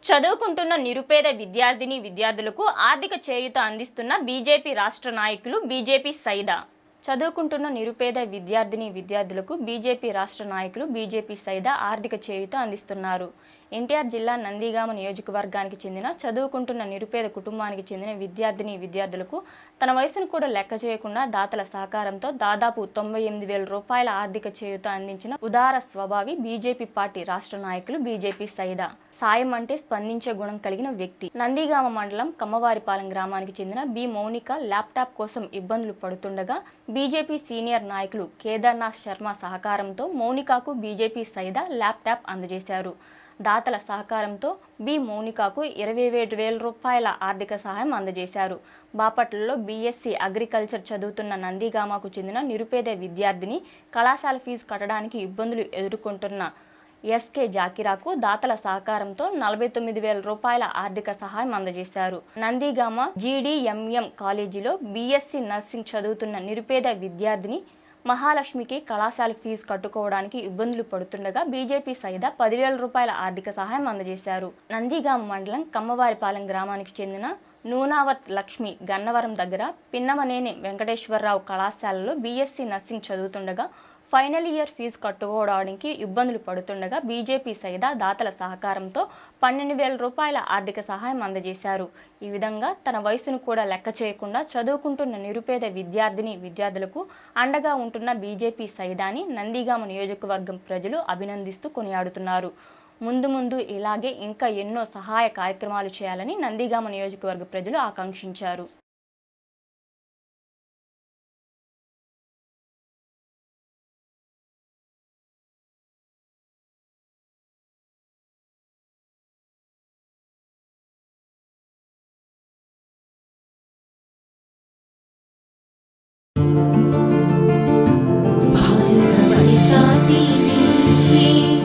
చదువుకుంటున్న నిరుపేద విద్యార్థులకు ఆర్థిక చేయూత అందిస్తున్న బీజేపీ రాష్ట్ర నాయకులు బీజేపీ సైదా. చదువుకుంటున్న నిరుపేద విద్యార్థులకు బీజేపీ రాష్ట్ర నాయకులు బీజేపీ సైదా ఆర్థిక చేయూత అందిస్తున్నారు. ఎన్టీఆర్ జిల్లా నందిగామ నియోజకవర్గానికి చెందిన చదువుకుంటున్న నిరుపేద కుటుంబానికి చెందిన విద్యార్థులకు తన వయసును కూడా లెక్క చేయకుండా దాతల సహకారంతో దాదాపు 98,000 రూపాయల ఆర్థిక చేయూత అందించిన ఉదార స్వభావి బీజేపీ పార్టీ రాష్ట్ర నాయకులు బీజేపీ సైదా. సాయం అంటే స్పందించే గుణం కలిగిన వ్యక్తి. నందిగామ మండలం కమ్మవారిపాలెం గ్రామానికి చెందిన బి మౌనిక ల్యాప్టాప్ కోసం ఇబ్బందులు పడుతుండగా బీజేపీ సీనియర్ నాయకులు కేదార్నాథ్ శర్మ సహకారంతో మౌనికకు బీజేపీ సైదా ల్యాప్టాప్ అందజేశారు. దాతల సహకారంతో బి మౌనికకు 27,000 రూపాయల ఆర్థిక సహాయం అందజేశారు. బాపట్లలో బీఎస్సీ అగ్రికల్చర్ చదువుతున్న నందిగామకు చెందిన నిరుపేద విద్యార్థిని కళాశాల ఫీజు కట్టడానికి ఇబ్బందులు ఎదుర్కొంటున్న ఎస్కే జాకిరాకు దాతల సహకారంతో 49,000 రూపాయల ఆర్థిక సహాయం అందజేశారు. నందిగామ జీడీఎంఎం కాలేజీలో బీఎస్సీ నర్సింగ్ చదువుతున్న నిరుపేద విద్యార్థిని మహాలక్ష్మికి కళాశాల ఫీజు కట్టుకోవడానికి ఇబ్బందులు పడుతుండగా బీజేపీ సైదా 10,000 రూపాయల ఆర్థిక సహాయం అందజేశారు. నందిగామ మండలం కమ్మవారిపాలెం గ్రామానికి చెందిన నూనావత్ లక్ష్మి గన్నవరం దగ్గర పిన్నమనేని వెంకటేశ్వరరావు కళాశాలలో బీఎస్సీ నర్సింగ్ చదువుతుండగా ఫైనల్ ఇయర్ ఫీజు కట్టుకోవడానికి ఇబ్బందులు పడుతుండగా బీజేపీ సైదా దాతల సహకారంతో 12,000 రూపాయల ఆర్థిక సహాయం అందజేశారు. ఈ విధంగా తన వయసును కూడా లెక్క చేయకుండా చదువుకుంటున్న నిరుపేద విద్యార్థులకు అండగా ఉంటున్న బీజేపీ సైదాని నందిగామ నియోజకవర్గం ప్రజలు అభినందిస్తూ కొనియాడుతున్నారు. ముందు ఇలాగే ఇంకా ఎన్నో సహాయ కార్యక్రమాలు చేయాలని నందిగామ నియోజకవర్గ ప్రజలు ఆకాంక్షించారు. भारत वनिता टीवी